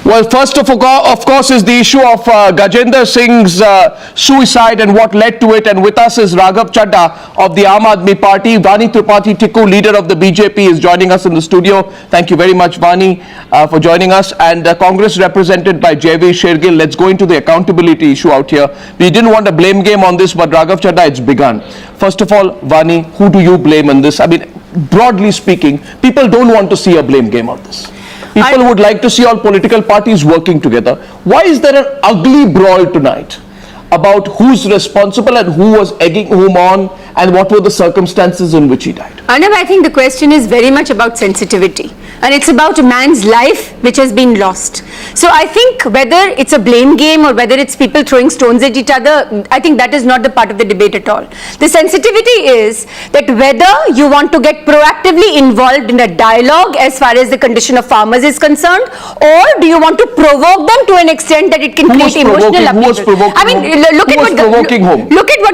Well, first of course, is the issue of Gajendra Singh's suicide and what led to it. And with us is Raghav Chadha of the Aam Aadmi Party. Vani Tripathi Tikku, leader of the BJP, is joining us in the studio. Thank you very much, Vani, for joining us. And Congress represented by Jaiveer, Shergill. Let's go into the accountability issue out here. We didn't want a blame game on this, but Raghav Chadha, it's begun. First of all, Vani, who do you blame on this? I mean, broadly speaking, people don't want to see a blame game on this. People would like to see all political parties working together. Why is there an ugly brawl tonight about who's responsible and who was egging whom on and what were the circumstances in which he died? Arnab, I think the question is very much about sensitivity, and it's about a man's life which has been lost. So I think whether it's a blame game or whether it's people throwing stones at each other, I think that is not the part of the debate at all. The sensitivity is that whether you want to get proactively involved in a dialogue as far as the condition of farmers is concerned, or do you want to provoke them to an extent that it can create emotional upheaval. Who was provoking? I mean, look at what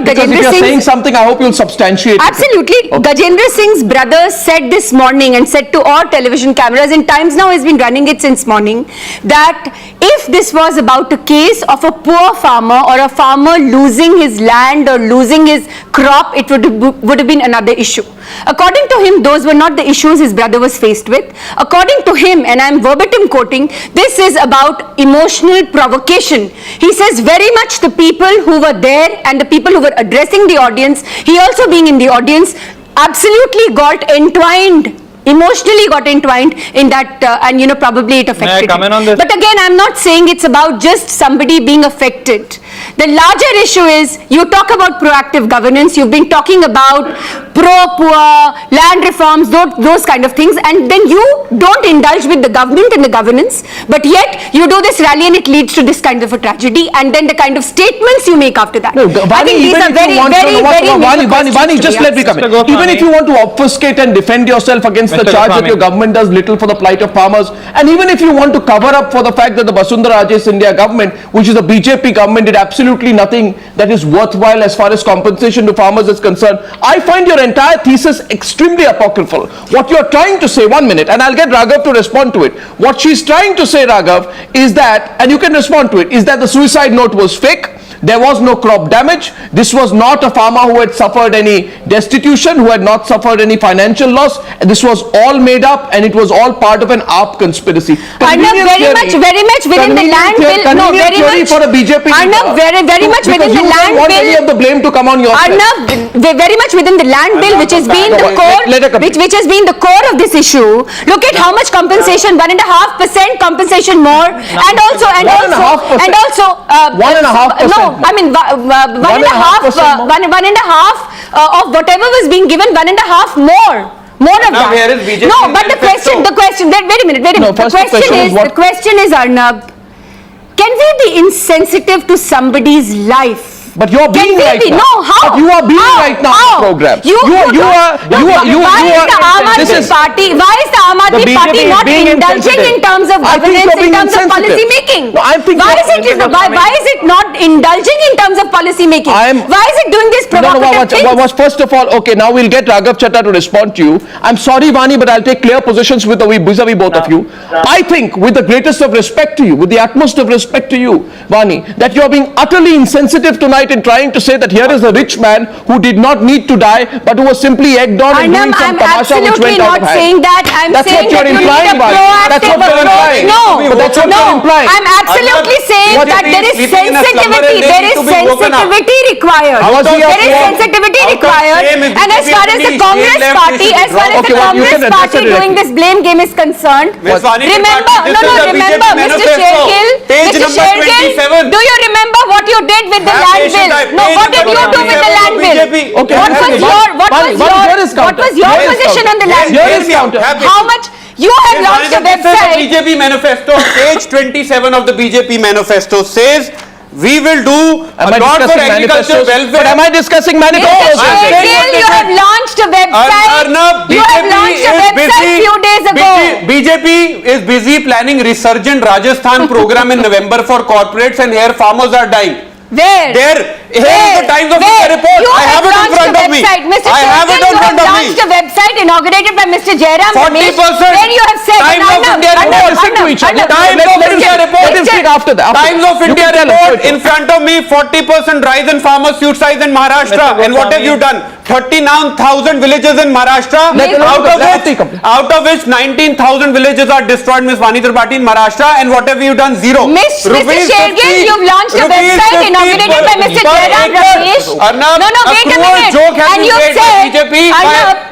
Because Gajendra if you're Singh saying something, I hope you'll substantiate it. Absolutely. Okay. Gajendra Singh's brother said this morning and said to all television cameras, and Times Now has been running it since morning, that if this was about a case of a poor farmer or a farmer losing his land or losing his crop, it would have been another issue. According to him, those were not the issues his brother was faced with. According to him, and I'm verbatim quoting, this is about emotional provocation. He says very much the people who were there and the people who were addressing the audience, he also being in the audience, absolutely got entwined, emotionally got entwined in that, and probably it affected May I comment on this? But again, I'm not saying it's about just somebody being affected. The larger issue is, you talk about proactive governance, you've been talking about pro-poor, land reforms, those kind of things, and then you don't indulge with the government and the governance, but yet you do this rally and it leads to this kind of a tragedy, and then the kind of statements you make after that. No, I think these are very Vani, just let me come in. Even if you want to obfuscate and defend yourself against the charge that your government does little for the plight of farmers, and even if you want to cover up for the fact that the Vasundhara Raje Scindia government, which is a BJP government, did absolutely nothing that is worthwhile as far as compensation to farmers is concerned, I find your entire thesis extremely apocryphal. What you're trying to say, 1 minute, and I'll get Raghav to respond to it. What she's trying to say, Raghav, is that, and you can respond to it, is that the suicide note was fake. There was no crop damage. This was not a farmer who had suffered any destitution, who had not suffered any financial loss. And this was all made up, and it was all part of an AAP conspiracy. Arnab, very much within the land bill. No, very much for a BJP. Arnab, very much within the land bill. Any of the blame to come on your side. Arnab, very much within the land bill, which has been the core, which has been the core of this issue. Look at how much compensation, 1.5% compensation more, and also 1.5%. No. I mean, 1.5% of whatever was being given, 1.5% more of that. No, but the question, wait a minute. No, the question is, Arnab, can we be insensitive to somebody's life? But you're being right now. No, how? But you are being right now in the program. Why is the Aam Aadmi Party not indulging in terms of governance, in terms of policy making? No, why is it not indulging in terms of policy making? Why is it doing this provocative things? First of all, okay, now we'll get Raghav Chadha to respond to you. I'm sorry, Vani, but I'll take clear positions vis-a-vis both of you. I think, with the greatest of respect to you, with the utmost of respect to you, Vani, that you're being utterly insensitive tonight in trying to say that here is a rich man who did not need to die, but who was simply egged on and doing some tamasha which went out of hand. I'm absolutely not saying that. I'm saying that you need a proactive approach. No, I'm absolutely saying that there is sensitivity. There is sensitivity required. There is sensitivity required. And as far as the Congress party, doing this blame game is concerned, remember, Mr. Shergill, do you remember what you did with the land bill? No, what did you do with the land bill? Okay, what was your position on the land bill? How much? You have launched a website. The BJP manifesto, page 27 of the BJP manifesto says, we will do a lot for agricultural welfare. But am I discussing manifestos? You have launched a website. You have launched a website few days ago. BJP is busy planning resurgent Rajasthan program in November for corporates, and here farmers are dying. Where? Here is the Times of India report. I have it in front of me. Mr. Shergill, you have launched a website inaugurated by Mr. Jairam. 40%. Where you have said, Times of India report. Listen to each other. Times of India report. take after that. Times of You India can tell us. report in front of me, 40% rise in farmer suicides in Maharashtra. And what have you done? 39,000 villages in Maharashtra, out of which 19,000 villages are destroyed, Ms. Vani Tripathi, in Maharashtra. And what have you done? Zero. Mr. Shergill, you've launched a website inaugurated by Mr. Jaiveer Ramesh. Arnab, Wait a cruel minute. joke has And been you've made by said, BJP by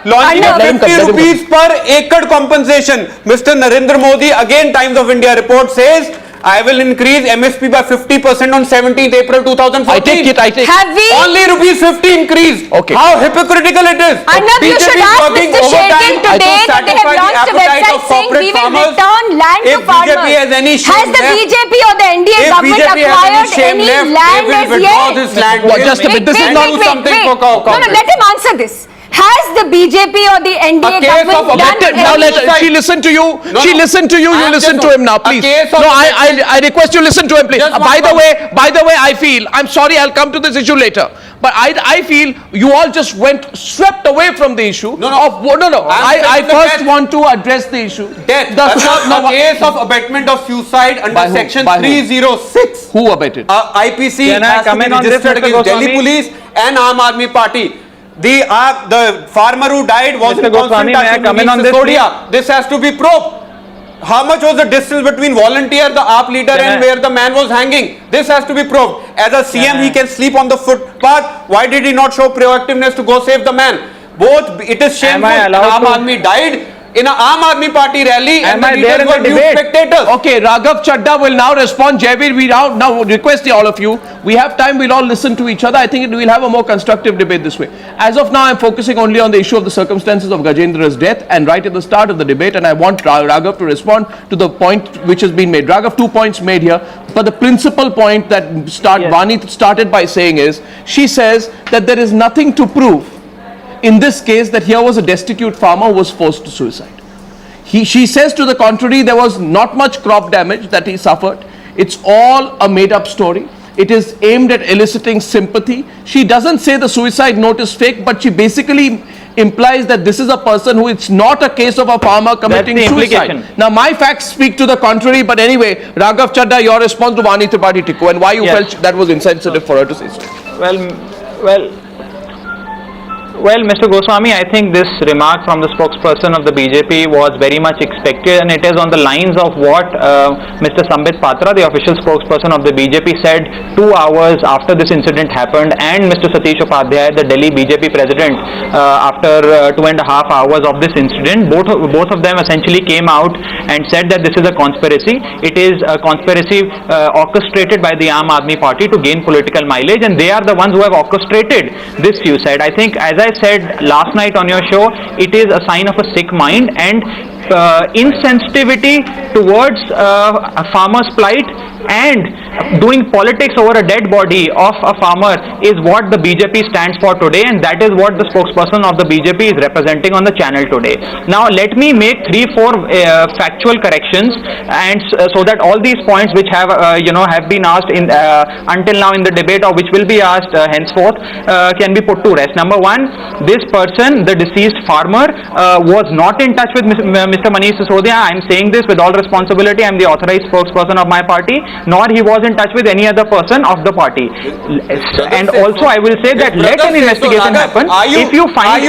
launching a Let him 50 come. rupees per acre compensation. Mr. Narendra Modi, again Times of India report says, I will increase MSP by 50% on 17th April 2014. I take it. have we? Only rupees 50 increased. Okay. How hypocritical it is. Arnab, you should ask Mr. Shergill today that they have launched a website saying we will return land to farmers. BJP has any shame Has the left, BJP or the NDA if government BJP has any acquired shame any left, land they will as withdraw yet? this land. What, just a bit, this is not- Let him answer this. Has the BJP or the NDA case of government done Now any... let she listen to you. No, She no. listened to you. You I'm listen just- to him now, a please. case of No, election- I request you listen to him, please. Just one By the moment. way, I feel, I'm sorry, I'll come to this issue later. But I feel you all just swept away from the issue. No. I saying the first death. want to address the issue. Death. The- A case of abetment of suicide under By whom? section By whom? 306. Who abetted? IPC Can I has to come be in on this, registered Mr. against Delhi Goswami? police and Aam Aadmi Party. The farmer who died was Mr. in constant Goswami, touch may I with come in Munish on this, Sisodia. This has to be proved. How much was the distance between volunteer, the AAP leader, and where the man was hanging? This has to be proved. As a CM, he can sleep on the footpath. Why did he not show proactiveness to go save the man? Both, it is shameful. Am I allowed Aam to- Aadmi died in a Aam Aadmi Party rally, and Am the I there leaders in were the new debate? spectators. Okay, Raghav Chadda will now respond. Jaiveer, we now request all of you. We have time, we'll all listen to each other. I think we'll have a more constructive debate this way. As of now, I'm focusing only on the issue of the circumstances of Gajendra's death and right at the start of the debate, and I want Raghav to respond to the point which has been made. Raghav, 2 points made here, but the principal point that Vani started by saying is, she says that there is nothing to prove in this case that here was a destitute farmer who was forced to suicide. She says to the contrary, there was not much crop damage that he suffered. It's all a made-up story. It is aimed at eliciting sympathy. She doesn't say the suicide note is fake, but she basically implies that this is a person who, it's not a case of a farmer committing That's the suicide. implication. Now, my facts speak to the contrary, but anyway, Raghav Chadda, your response to Vani Tripathi Tikku and why you Yes. felt that was insensitive for her to say so. Well, Mr. Goswami, I think this remark from the spokesperson of the BJP was very much expected, and it is on the lines of what Mr. Sambit Patra, the official spokesperson of the BJP, said 2 hours after this incident happened, and Mr. Satish Upadhyay, the Delhi BJP president, after 2.5 hours of this incident. Both of them essentially came out and said that this is a conspiracy. It is a conspiracy orchestrated by the Aam Aadmi Party to gain political mileage, and they are the ones who have orchestrated this suicide. I think, as I said last night on your show, it is a sign of a sick mind and insensitivity towards a farmer's plight, and doing politics over a dead body of a farmer is what the BJP stands for today, and that is what the spokesperson of the BJP is representing on the channel today. Now let me make 3-4 factual corrections, and so that all these points which have have been asked in until now in the debate, or which will be asked henceforth, can be put to rest. Number one, this person, the deceased farmer, was not in touch with Mr. Manish Sisodia. I am saying this with all responsibility. I am the authorized spokesperson of my party. Nor he was in touch with any other person of the party. And also, I will say that let an investigation happen. If you find,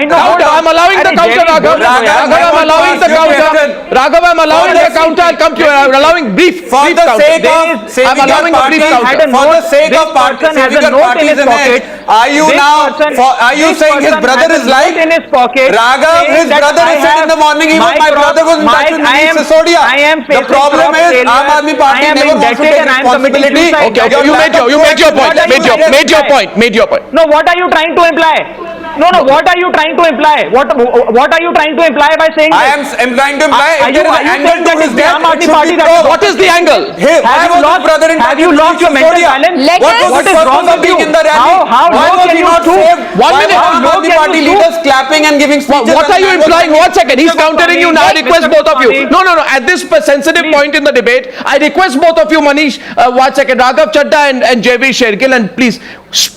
no, I'm allowing the counter, Raghav. I'm allowing the counter. Raghav, I'm allowing the counter. I'll come to you. I'm allowing brief counter. I'm allowing a brief counter. For the sake of saving your party's image, are you saying his brother is like Raghav? His brother is said in the morning, even my brother was in touch with Manish Sisodia. The problem is Aam Aadmi Party never wants to take responsibility. Okay, you made your point. Made your point. No, what are you trying to imply? No, what are you trying to imply? What are you trying to imply by saying I this? am trying to imply if there is an angle to his death, it should be proved. What is the angle? Have you lost your mental balance? What is wrong with being in the rally? Why was he not saved? 1 minute. Aam Aadmi Party leaders clapping and giving speeches? What are you implying? 1 second. He's countering you now. I request both of you. Goswami. No. At this sensitive point in the debate, I request both of you, Manish, 1 second, Raghav Chadda and Jaiveer Shergill, and please,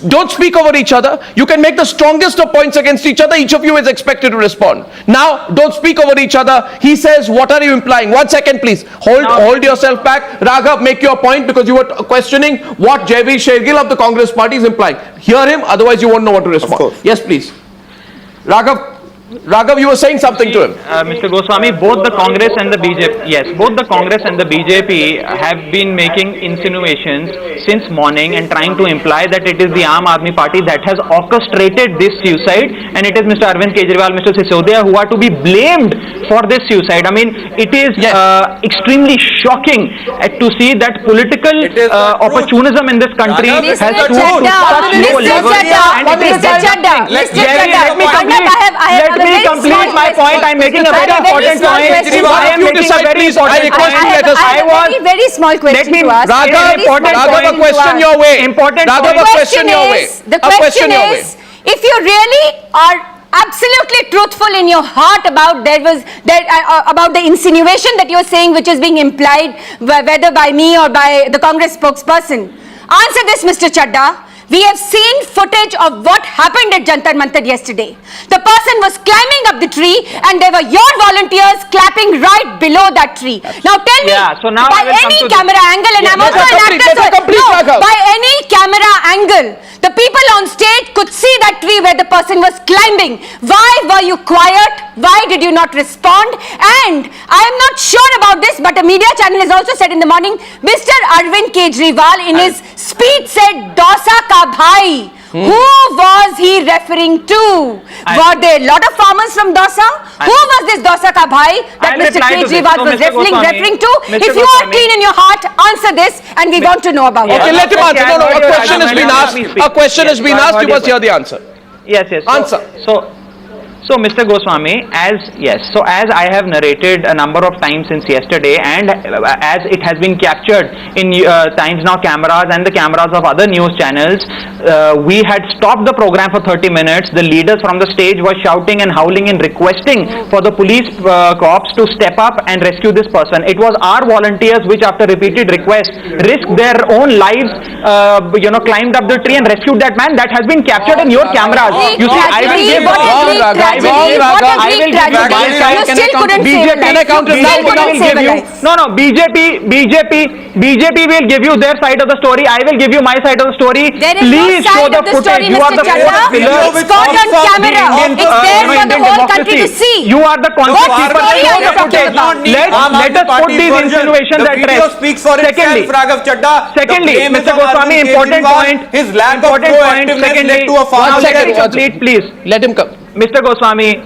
Don't speak over each other. You can make the strongest of points against each other. Each of you is expected to respond. Now, don't speak over each other. He says, what are you implying? 1 second, please. Hold yourself back. Raghav, make your point because you were questioning what Jaiveer Shergill of the Congress party is implying. Hear him, otherwise you won't know what to respond. Of course. Yes, please. Raghav, you were saying something to him. Mr. Goswami, both the Congress and the BJP, yes, both the Congress and the BJP have been making insinuations since morning and trying to imply that it is the Aam Aadmi Party that has orchestrated this suicide, and it is Mr. Arvind Kejriwal, Mr. Sisodia who are to be blamed for this suicide. I mean, it is extremely shocking to see that political opportunism in this country has stooped to such low level. Let me complete my point. I'm making a very important point. I am making a very important point. I have a very small question to ask. Raghav, a question your way. Raghav, a question your way. The question is, if you really are absolutely truthful in your heart about about the insinuation that you're saying, which is being implied whether by me or by the Congress spokesperson, answer this, Mr. Chadda. We have seen footage of what happened at Jantar Mantar yesterday. The person was climbing up the tree and there were your volunteers clapping right below that tree. Now tell me, by any camera angle, and I'm also an actor, by any camera angle, the people on stage could see that tree where the person was climbing. Why were you quiet? Why did you not respond? And I am not sure about this, but a media channel has also said in the morning, Mr. Arvind Kejriwal in his speech said, Dosa ka bhai. Who was he referring to? Were there a lot of farmers from Dosa? Who was this Dosa ka bhai that Mr. Kejriwal was referring to? If you are clean in your heart, answer this and we want to know about it. Okay, let him answer. No, a question has been asked. A question has been asked. You must hear the answer. Yes. Answer. So, Mr. Goswami, as I have narrated a number of times since yesterday, and as it has been captured in Times Now cameras and the cameras of other news channels, we had stopped the program for 30 minutes. The leaders from the stage were shouting and howling and requesting for the police cops to step up and rescue this person. It was our volunteers which, after repeated requests, risked their own lives, climbed up the tree and rescued that man. That has been captured in your cameras. You see, I will give BJP will give you their side of the story. I will give you my side of the story. Please show the footage. You are the fourth pillar. It's caught on camera. It's there for the whole country to see. You are the concept keeper. Show the footage. Let us put these insinuations at rest. Secondly, Mr. Goswami, important point. His lack of proactiveness led to a farmer. Complete, please. Let him come. Mr. Goswami,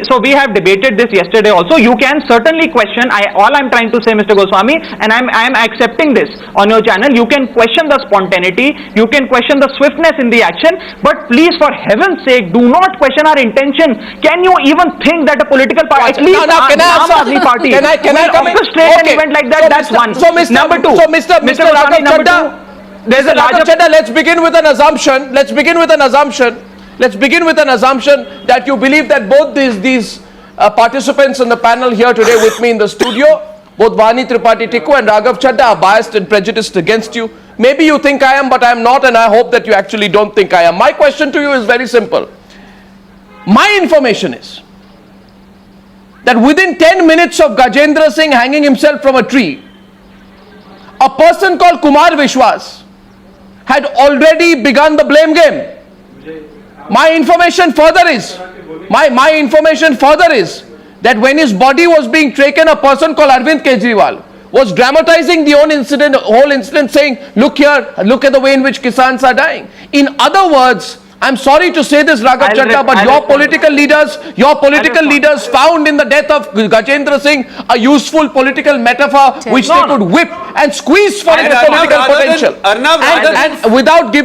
so we have debated this yesterday also. You can certainly question, all I'm trying to say, Mr. Goswami, and I'm accepting this on your channel, you can question the spontaneity, you can question the swiftness in the action, but please, for heaven's sake, do not question our intention. Can you even think that a political party, at least Aam Aadmi Party, can I orchestrate an event like that? That's one. Number two. So Mr. Raghav Chadda, there's a larger... let's begin with an assumption. Let's begin with an assumption that you believe that both these participants in the panel here today with me in the studio, both Vani Tripathi Tikku and Raghav Chadda, are biased and prejudiced against you. Maybe you think I am, but I am not, and I hope that you actually don't think I am. My question to you is very simple. My information is that within 10 minutes of Gajendra Singh hanging himself from a tree, a person called Kumar Vishwas had already begun the blame game. My information further is that when his body was being taken, a person called Arvind Kejriwal was dramatizing the whole incident, saying, look here, look at the way in which Kisans are dying. In other words, I'm sorry to say this, Raghav Chadda, but your political leaders found in the death of Gajendra Singh a useful political metaphor which they could whip and squeeze for its political potential. And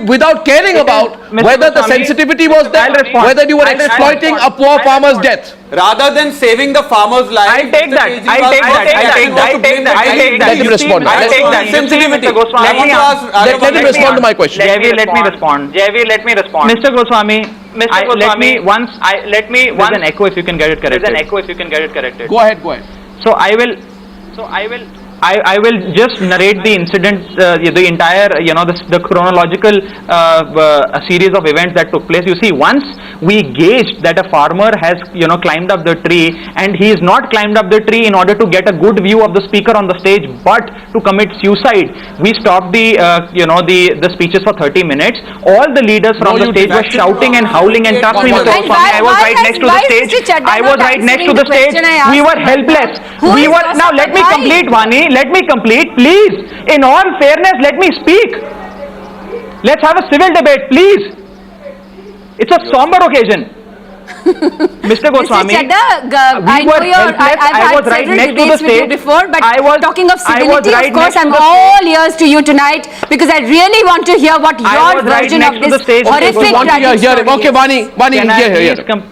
without caring about whether the sensitivity was there, whether you were exploiting a poor farmer's death. Rather than saving the farmer's life, I take that. Let him respond. Let him respond to my question. Jaiveer, let me respond. Mr. Goswami, let me once. There's an echo if you can get it corrected. Go ahead. So I will I will just narrate the incident, the entire, the chronological series of events that took place. You see, once we gauged that a farmer has, climbed up the tree, and he is not climbed up the tree in order to get a good view of the speaker on the stage, but to commit suicide, we stopped the, the speeches for 30 minutes. All the leaders from the stage were shouting and howling, and trust me, Mr. Goswami, I was right next to the stage. I was right next to the stage. We were helpless. We were. Now let me complete, Vani. Let me complete, please. In all fairness, let me speak. Let's have a civil debate, please. It's a somber occasion. Mr. Goswami, Mr. Chadda, I know I've had several debates with you before, but talking of civility, of course, I'm all ears to you tonight, because I really want to hear what your version of this horrific tragic story is. Okay, Vani, here.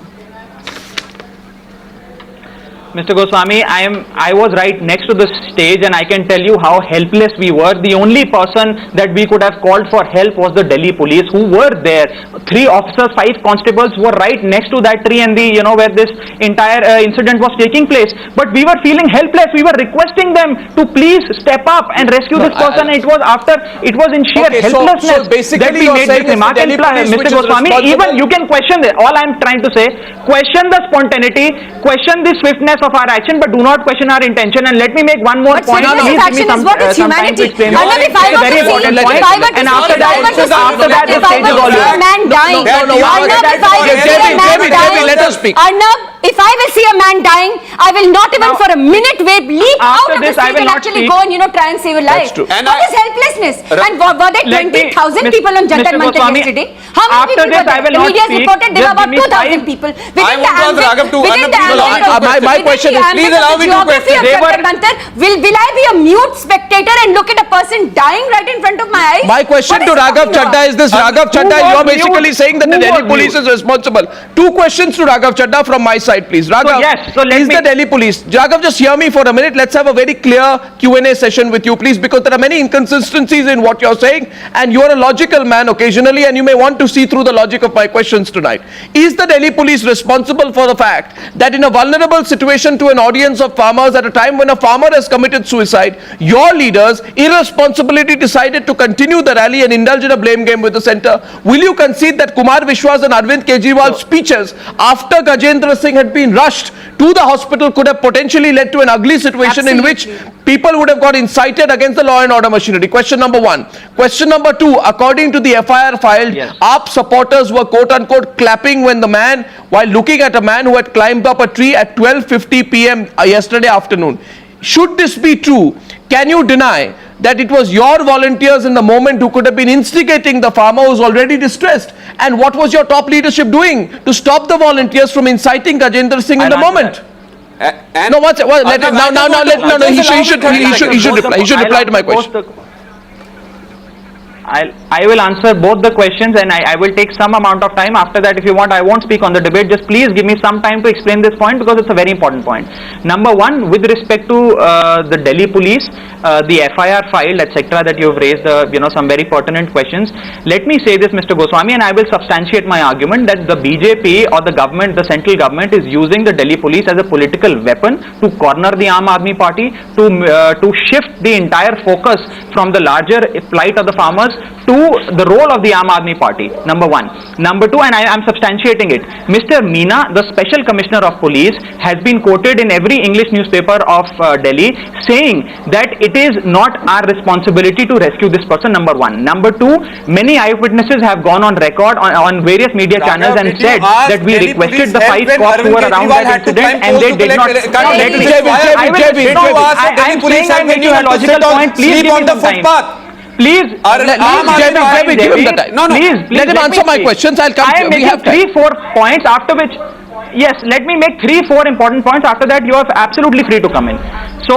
Mr. Goswami, I was right next to the stage, and I can tell you how helpless we were. The only person that we could have called for help was the Delhi police, who were there. 3 officers, 5 constables were right next to that tree and the, where this entire incident was taking place. But we were feeling helpless. We were requesting them to please step up and rescue this person. It was in sheer helplessness so basically that we made this remark. And Mr. Goswami, even you can question this. All I'm trying to say, question the spontaneity, question the swiftness of our action, but do not question our intention. And let me make one more point. Please give me some time to explain. Very important point. And after that, the stage is all yours. Let us speak. Arnab, if I will see a man dying, I will not even for a minute leap out of the stage and actually go and try and save a life. What is helplessness? And were there 20,000 people on Jantar Mantar yesterday? How many people were there? The media has reported there were about 2,000 people. My question is, please allow me to question. Will I be a mute spectator and look at a person dying right in front of my eyes? My question to Raghav Chadda is this. Raghav Chadda, you are basically saying that the Delhi police is responsible. 2 questions to Raghav Chadda from my side, please. Raghav, is the Delhi police? Raghav, just hear me for a minute. Let's have a very clear Q&A session with you, please, because there are many inconsistencies in what you're saying, and you're a logical man occasionally, and you may want to see through the logic of my questions tonight. Is the Delhi police responsible for the fact that in a vulnerable situation to an audience of farmers at a time when a farmer has committed suicide, your leaders irresponsibly decided to continue the rally and indulge in a blame game with the centre? Will you concede that Kumar Vishwas and Arvind Kejriwal's speeches after Gajendra Singh had been rushed to the hospital could have potentially led to an ugly situation in which people would have got incited against the law and order machinery? Question number 1. Question number 2, according to the FIR filed, AAP supporters were quote-unquote clapping when the man, while looking at a man who had climbed up a tree at 12:50 p.m. yesterday afternoon. Should this be true, can you deny that it was your volunteers in the moment who could have been instigating the farmer who was already distressed? And what was your top leadership doing to stop the volunteers from inciting Gajendra Singh in the moment? He should reply to my question. I will answer both the questions, and I will take some amount of time. After that, if you want, I won't speak on the debate. Just please give me some time to explain this point, because it's a very important point. Number 1, with respect to the Delhi police, the FIR filed, etc., that you've raised, some very pertinent questions. Let me say this, Mr. Goswami, and I will substantiate my argument that the BJP or the government, the central government, is using the Delhi police as a political weapon to corner the Aam Aadmi Party, to shift the entire focus from the larger plight of the farmers to the role of the Aam Aadmi Party. Number 1. Number 2, and I am substantiating it. Mr. Meena, the Special Commissioner of Police, has been quoted in every English newspaper of Delhi saying that it is not our responsibility to rescue this person. Number 1. Number 2, many eyewitnesses have gone on record on various media channels and said that we requested the 5 cops who were around that incident and they did not. I'm saying I made you a logical point. Please give me some time. Please, Jaiveer, give him the time. Please, let him answer my questions. I'll come to you. We have 3-4 points, after which, yes, let me make 3-4 important points. After that, you are absolutely free to come in. So,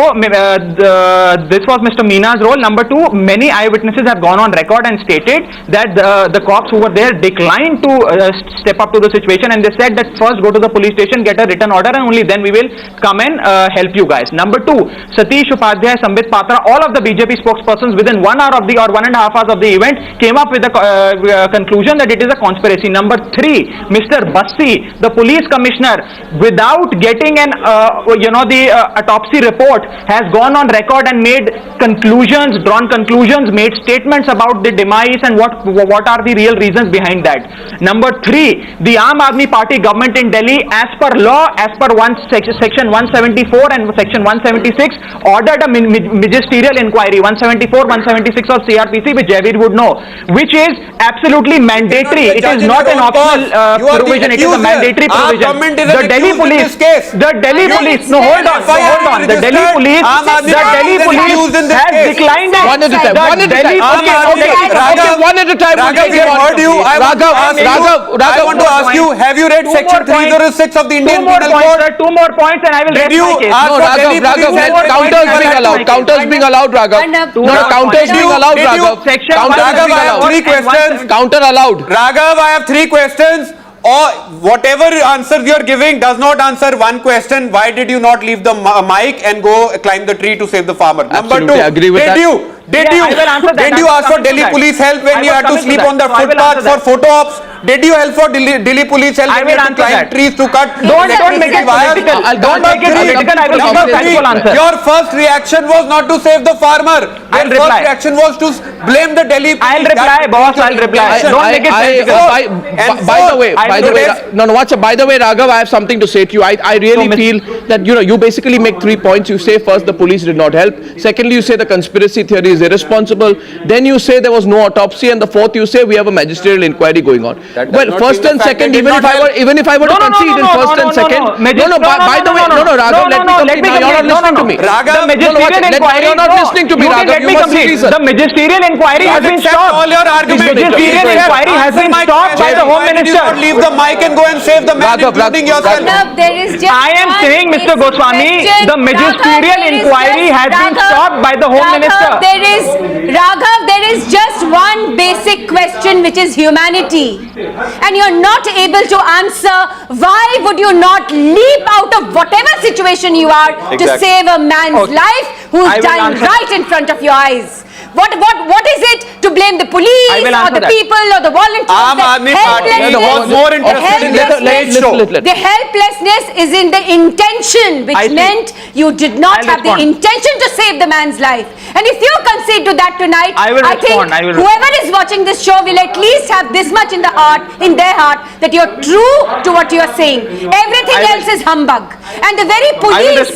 this was Mr. Meena's role. Number 2, many eyewitnesses have gone on record and stated that the cops who were there declined to step up to the situation, and they said that first go to the police station, get a written order, and only then we will come and help you guys. Number 2, Satish Upadhyay, Sambit Patra, all of the BJP spokespersons within 1 hour of the, or 1.5 hours of the event, came up with the conclusion that it is a conspiracy. Number 3, Mr. Bassi, the police commissioner, without getting an, the autopsy report court has gone on record and made conclusions, drawn conclusions, made statements about the demise and what are the real reasons behind that. Number 3, the Aam Aadmi Party government in Delhi, as per law, as per section 174 and section 176, ordered a ministerial inquiry, 174, 176 of CRPC, which Jaiveer would know, which is absolutely mandatory. It is not an optional provision, it is a mandatory provision. The Delhi police, no, hold on, the Delhi police has declined it. One at a time. One at a time. Raghav, we heard you. I want to ask you, have you read section 306 of the Indian Penal Code? Two more points and I will rest my case. No, Raghav, counters being allowed. Counters being allowed, Raghav. No, counters being allowed, Raghav. Raghav, I have 3 questions. Counter allowed. Raghav, I have 3 questions. Or whatever answers you are giving does not answer one question. Why did you not leave the mic and go climb the tree to save the farmer? Absolutely, Number 2, I agree with that. Did you ask for Delhi police help when you had to sleep on the footpath for photo ops? Did you help for Delhi police help when you had to climb trees to cut? Don't make it political. Don't make it political. I will give a factual answer. Your first reaction was not to save the farmer. Your first reaction was to blame the Delhi police. I'll reply, boss. I'll reply. Don't make it political. By the way, Raghav, I have something to say to you. I really feel that you basically make 3 points. You say first the police did not help. Secondly, you say the conspiracy theory is irresponsible. Then you say there was no autopsy, and the fourth you say we have a magisterial inquiry going on. Well, first and second, even if I were to concede in first and second, by the way, Raghav, let me complete. You're not listening to me. Raghav, you're not listening to me, Raghav. Let me complete. The magisterial inquiry has been stopped. All your arguments. The magisterial inquiry has been stopped by the Home Minister. Why did you not leave the mic and go and save the man, including yourself? I am saying, Mr. Goswami, the magisterial inquiry has been stopped by the Home Minister. Raghav, there is just one basic question, which is humanity. And you're not able to answer. Why would you not leap out of whatever situation you are to save a man's life who's dying right in front of your eyes? What is it to blame the police or the people or the volunteers? Aam Aadmi Party was more interested in the helplessness is in the intention, which meant you did not have the intention to save the man's life. And if you concede to that tonight, I think whoever is watching this show will at least have this much in their heart, that you're true to what you're saying. Everything else is humbug. And the very police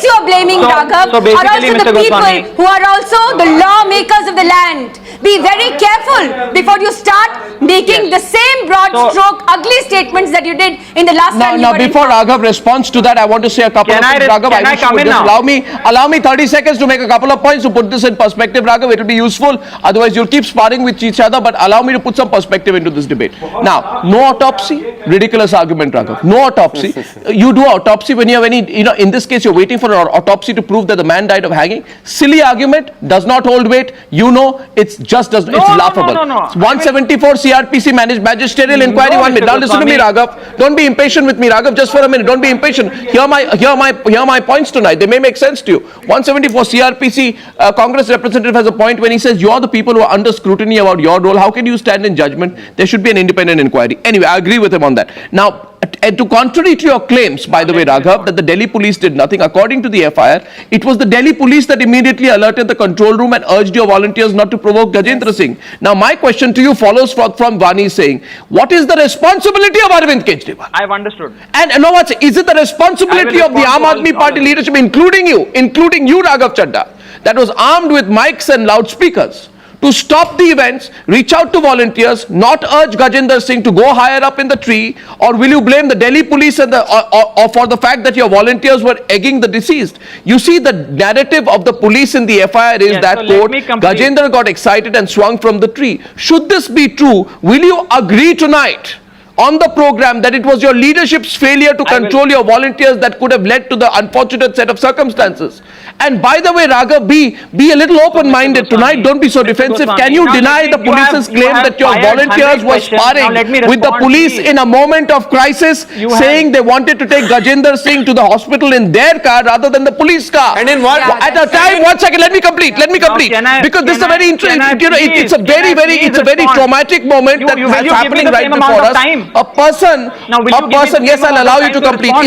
you are blaming, Raghav, are also the people who are also the lawmakers of the land. Be very careful before you start making the same broad stroke ugly statements that you did in the last time. Now, before Raghav responds to that, I want to say a couple of things, Raghav. Can I come in now? Allow me 30 seconds to make a couple of points to put this in perspective, Raghav. It will be useful. Otherwise, you'll keep sparring with each other. But allow me to put some perspective into this debate. Now, no autopsy, ridiculous argument, Raghav. No autopsy. You do autopsy when you have any, in this case, you're waiting for an autopsy to prove that the man died of hanging. Silly argument, does not hold weight. It's laughable. 174 CRPC managed magisterial inquiry. 1 minute. Now listen to me, Raghav. Don't be impatient with me, Raghav. Just for a minute. Don't be impatient. Hear my points tonight. They may make sense to you. 174 CRPC Congress representative has a point when he says you are the people who are under scrutiny about your role. How can you stand in judgment? There should be an independent inquiry. Anyway, I agree with him on that. Now, and to contrary to your claims, by the way, Raghav, that the Delhi police did nothing, according to the FIR, it was the Delhi police that immediately alerted the control room and urged your volunteers not to provoke Gajendra Singh. Now, my question to you follows from Vani saying, what is the responsibility of Arvind Kejriwal? I've understood. And is it the responsibility of the Aam Aadmi Party leadership, including you, Raghav Chadda, that was armed with mics and loudspeakers, to stop the events, reach out to volunteers, not urge Gajendra Singh to go higher up in the tree? Or will you blame the Delhi police and or for the fact that your volunteers were egging the deceased? You see, the narrative of the police in the FIR is that, quote, Gajendra got excited and swung from the tree. Should this be true, will you agree tonight on the program that it was your leadership's failure to control your volunteers that could have led to the unfortunate set of circumstances? And by the way, Raghav, be a little open-minded tonight. Don't be so defensive. Can you deny the police's claim that your volunteers were sparring with the police in a moment of crisis, saying they wanted to take Gajendra Singh to the hospital in their car rather than the police car? And in what? At a time, 1 second, let me complete. Because this is a very interesting, it's a very traumatic moment that is happening right before us. A person, Now, will you give him yes, I'll allow you time to to complete. respond?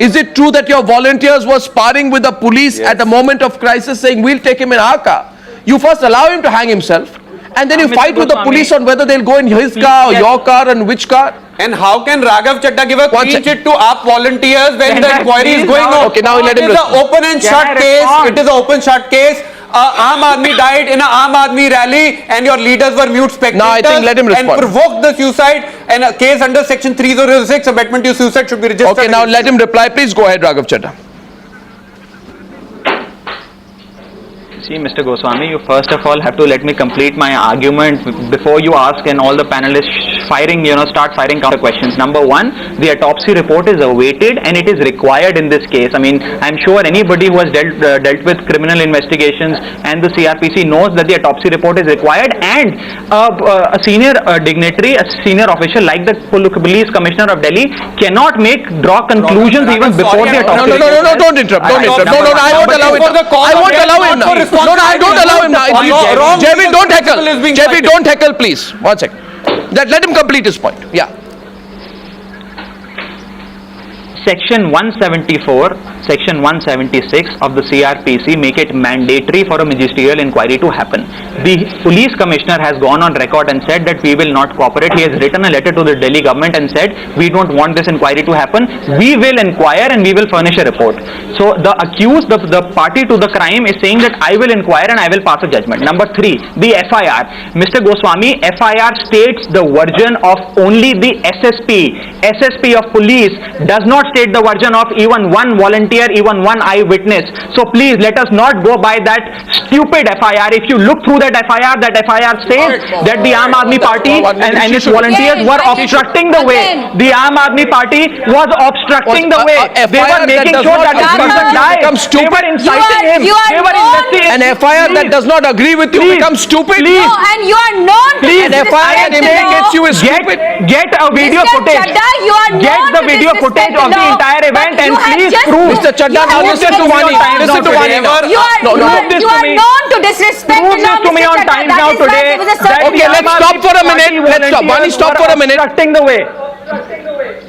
Is it true that your volunteers were sparring with the police at a moment of crisis saying, we'll take him in our car? You first allow him to hang himself, and then you Mr. fight with the Goswami, police on whether they'll go in his car or yes. your car and which car? And how can Raghav Chadda give a One clean sec. chit to AAP volunteers when Can the I inquiry is please going now- on? Okay, now let him It is an respond. open and Can shut I case. respond? It is an open shut case. Aam Aadmi died in an Aam Aadmi rally and your leaders were mute spectators. Now I think let him respond. And provoked the suicide, and a case under section 306, abetment to suicide, should be registered. Okay, now against let him reply. Please go ahead, Raghav Chadda. See, Mr. Goswami, you first of all have to let me complete my argument before you ask and all the panelists start firing counter questions. Number one, the autopsy report is awaited and it is required in this case. I mean, I'm sure anybody who has dealt with criminal investigations and the CRPC knows that the autopsy report is required, and a senior dignitary, a senior official like the police commissioner of Delhi cannot draw conclusions even before the autopsy No, report. no, don't interrupt. Don't interrupt. No, I won't allow it. I won't allow him now. No, I don't allow him now. Jaiveer, don't heckle. Jaiveer, don't heckle, please. 1 second. Let him complete his point. Yeah. Section 174, Section 176 of the CRPC make it mandatory for a ministerial inquiry to happen. The police commissioner has gone on record and said that we will not cooperate. He has written a letter to the Delhi government and said we don't want this inquiry to happen. We will inquire and we will furnish a report. So the accused, the party to the crime, is saying that I will inquire and I will pass a judgment. Number three, the FIR. Mr. Goswami, FIR states the version of only the SSP. SSP of police does not state the version of even one volunteer, even one eyewitness. So please let us not go by that stupid FIR. If you look through that FIR says that the Aam Aadmi Party and its volunteers were obstructing the way. The Aam Aadmi Party was obstructing the way. They were making sure that this person died. They were inciting him. They were investigating. An FIR that does not agree with you becomes stupid. No, and you are known to Please. An FIR that implicates you is stupid. Get a video Mr. footage. Chadda, you are Get known the to video footage of the disrespect entire law, event but and you have please just- prove. Mr. Chadda, You now have listen to just- Vani. Listen to Vani now. You are, No, you no, are, this you to are me. known to disrespect Prove the law, this to me Mr. on Chadda. Times That Now is why today. there was a that certain- Okay, let's stop for a minute. Let's stop. Vani, stop for a minute. Obstructing the way.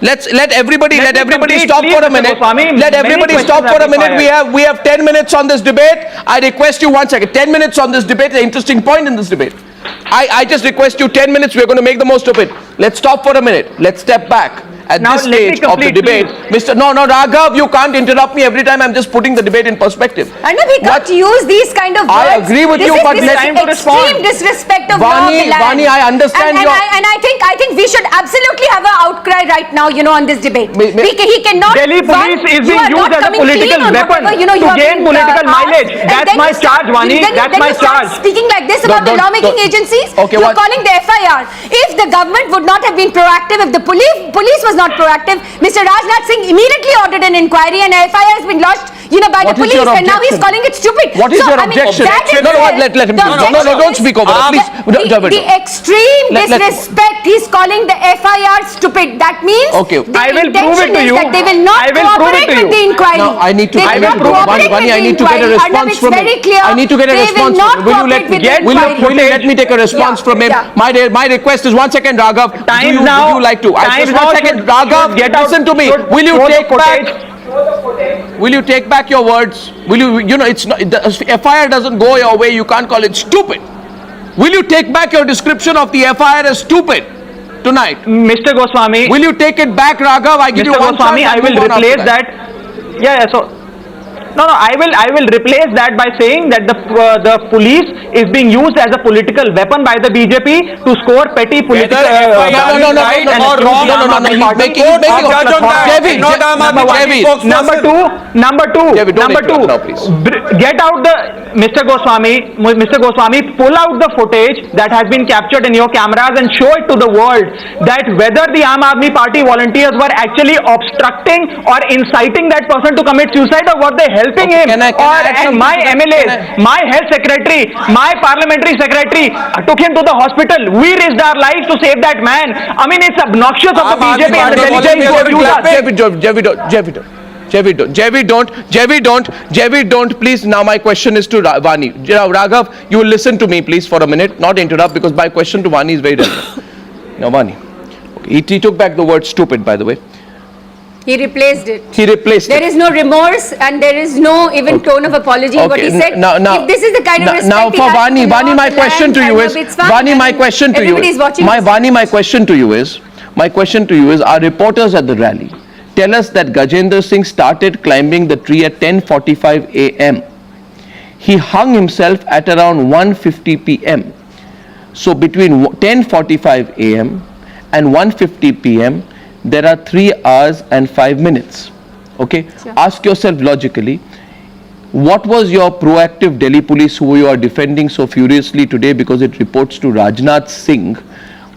Let everybody Let me complete, stop please, for a Mr. minute. Goswami. Let Many everybody questions stop for a have been minute. We have 10 minutes on this debate. I request you 1 second. 10 minutes on this debate. An interesting point in this debate. I just request you 10 minutes. We're going to make the most of it. Let's stop for a minute. Let's step back. At Now this let me stage of the complete, debate, No, Raghav, you can't interrupt me every time. I'm just putting the debate in perspective. And we can't use these kind of words. I agree with This you, is- but this let- is time to extreme respond. disrespect of law of Vani, the land. Vani, I understand and your- I think we should absolutely have an outcry right now, on this debate. He cannot. Delhi police One, is you being are used not as a coming political clean on weapon whatever, you to have gain been, political asked, mileage. and That's then my you start- charge, Vani. then That's my you start charge. Speaking like this about the lawmaking agencies, Okay, you're what- calling the FIR. If the government would not have been proactive, if the police was not proactive, Mr. Rajnath Singh immediately ordered an inquiry and FIR has been lodged, by What the is police, your and now he's objection? calling it stupid. What is So, your I mean, objection? that is No, it. let him The finish. No, objection don't is- speak over that, please. Jaiveer, The extreme Let- disrespect, he's calling the FIR stupid. That means Okay. the I will prove it intention to is you. that they will not I will prove it cooperate to with you. the inquiry. Now, I need to They will not cooperate Vani, with I the need to get a inquiry. response Arnab, from it's him. very clear. I need to get a They response will not from him. Will you cooperate with the will inquiry. you let me take a response from him? Yeah. My request is 1 second, Raghav. Times Would now- you like to? times Just now 1 second, should- Raghav. should get out- Listen to me. should Will you show the take back? footage. Will you take back your words? Will you? It's not. The FIR doesn't go your way. You can't call it stupid. Will you take back your description of the FIR as stupid tonight? Mr. Goswami. Will you take it back, Raghav? I give Mr. you one Goswami, chance. I will move on after replace that. Yeah, so no, I will replace that by saying that the police is being used as a political weapon by the BJP to score petty political. FIR No, is right or wrong? He's making Judge on that. Jaiveer, Not Aam Aadmi Party spokesperson. Number two, Jaiveer, don't interrupt now, please. get out the Mr. Goswami, pull out the footage that has been captured in your cameras and show it to the world that whether the Aam Aadmi Party volunteers were actually obstructing or inciting that person to commit suicide, or were they helping him? can I add And something my to that? MLAs, my health secretary, my parliamentary secretary took him to the hospital. We risked our lives to save that man. I mean, it's obnoxious of the Aam Aadmi BJP and the Party Delhi to abuse us. Jaiveer, don't, please. Now my question is to Vani. Raghav, you will listen to me, please, for a minute. Not interrupt, because my question to Vani is very relevant. Now, Vani. He took back the word stupid, by the way. He replaced it. He replaced There it. is no remorse and there is no even tone of apology. What he said. If this is the kind of respect now he for has Vani, the law, Vani, my the question land, to you I is, know it's fine. Vani, my question to you Everybody's is, watching this. my question to you is, our reporters at the rally tell us that Gajendra Singh started climbing the tree at 10:45 a.m. He hung himself at around 1:50 p.m. So between 10:45 a.m. and 1:50 p.m. there are 3 hours and 5 minutes. Okay, Sure. Ask yourself logically, what was your proactive Delhi police who you are defending so furiously today because it reports to Rajnath Singh?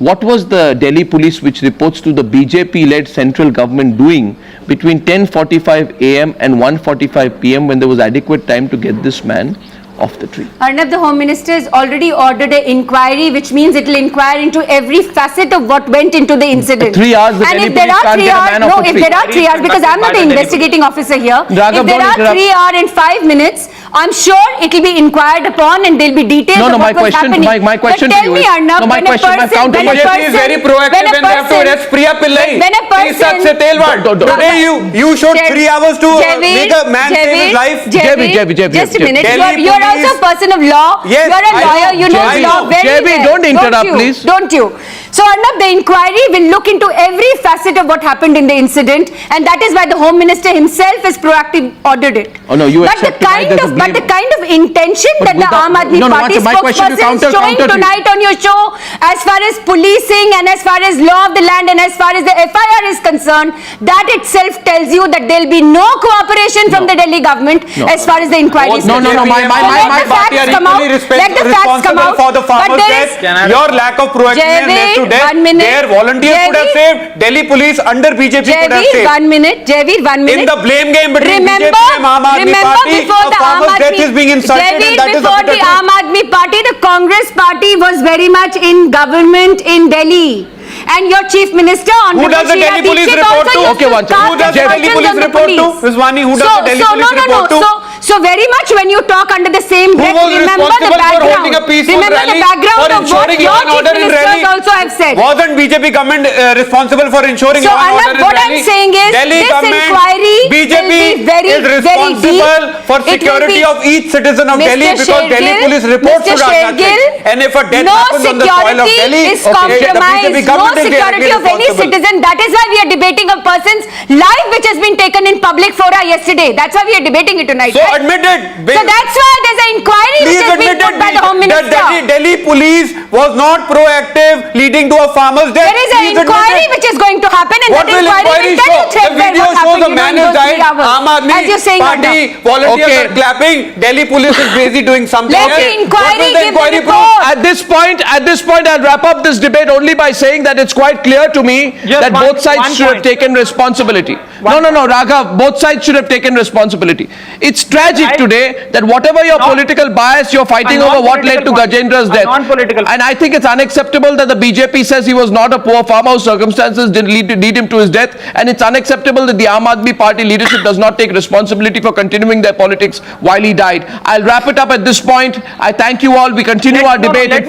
What was the Delhi police which reports to the BJP-led central government doing between 10:45 a.m. and 1:45 p.m. when there was adequate time to get this man off the tree? Arnab, the Home Minister has already ordered an inquiry, which means it will inquire into every facet of what went into the incident. 3 hours, the and Delhi if there police are can't 3 get a hours, man off no, a if tree. there are 3 hours, because I'm not the investigating officer here. Raghav, If there don't are interrupt. 3 hours and 5 minutes, I'm sure it will be inquired upon and there'll be details No, of my what was question, happening. my question but to you tell me, is, Arnab, no, my when a question, my person, counter when a question BJP is person, very proactive when a when they have to person- arrest Priya Pillai. when a person- Today you showed 3 hours to make a man save his life. Jaiveer, Just a minute. Delhi You're also a police- person of law. Yes, You're a I lawyer. know. You know Jaiveer, law very Jaiveer, well. don't interrupt, you? please. Don't you? So, Arnab, the inquiry will look into every facet of what happened in the incident, and that is why the Home Minister himself has proactively ordered it. Oh, no, you but accept the tonight kind there's a of, but blame. the kind of intention But that the without- Aam Aadmi no, Party my question, you spokesperson is showing counter to tonight on your show, as far as policing and as far as law of the land and as far as the FIR is concerned, that itself tells you that there will be no cooperation from the Delhi government as far as the inquiry is No, no, no, concerned. my So let the party facts are come out. equally Let the facts come responsible out. for the But farmers' there is- death. Your lack of proactiveness led to Jaiveer, death. 1 minute. Their volunteers could have Jaiveer. saved. Delhi police under BJP could have Jaiveer, saved. 1 minute. Jaiveer, 1 minute. In the blame game between remember, BJP and Aam Aadmi remember Party, before a the Aam farmer's death Aadmi, is being insulted, Jaiveer, and that is before the the Aam Aadmi Party, the Congress Party was very much in government in Delhi. And your Chief Minister, Who does the Delhi police report to? Okay, one second. Who does the Delhi police report to? Rizwani, who does the Delhi police report to? So very much when you talk under the same breath, was remember the responsible for background. holding a peaceful Remember rally, the background for of what ensuring your law and Chief order in Ministers rally? also have said. Wasn't BJP government responsible for ensuring So, law and Arnab, order in what rally? I'm saying is, Delhi this government, inquiry BJP will be very, is responsible very deep. for It will security be- of each citizen of Mr. Delhi because Delhi Shergill, police reports to Mr. Rajnath Singh. Shergill, And if a death no happens on the soil of security Delhi, is the compromised. BJP No government is security directly of any responsible. citizen. That is why we are debating a person's life which has been taken in public fora yesterday. That's why we are debating it tonight. So right? admit it. So that's why there's an inquiry which Please has been admit put by the Home it. Minister. That Delhi police was not proactive, leading to a farmer's death. There is an Please admit inquiry it. which is going to happen, and What that will inquiry inquiry will tell show? you The threadbare video what shows happened, a man in has those 3 died. hours. Aam Aadmi As you're saying, Party Arnab. volunteers Okay. are clapping. Delhi police is busy doing something Let else. the inquiry What will the give the inquiry report. prove? At this point, I'll wrap up this debate only by saying that it's quite clear to me Just that both sides one should have point. taken responsibility. No, Raghav, both sides should have taken responsibility. It's tragic today that whatever your political bias, you're fighting over what led to Gajendra's death. And I think it's unacceptable that the BJP says he was not a poor farmer whose circumstances didn't lead him to his death. And it's unacceptable that the Aam Aadmi Party leadership does not take responsibility for continuing their politics while he died. I'll wrap it up at this point. I thank you all. We continue our debate in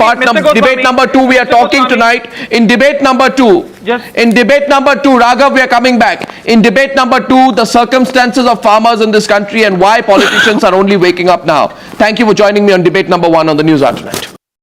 debate number 2. We are talking tonight. In debate number 2, Raghav, we are coming back. In debate number 2, the circumstances of farmers in this country and why politicians are only waking up now. Thank you for joining me on debate number 1 on the Newshour tonight.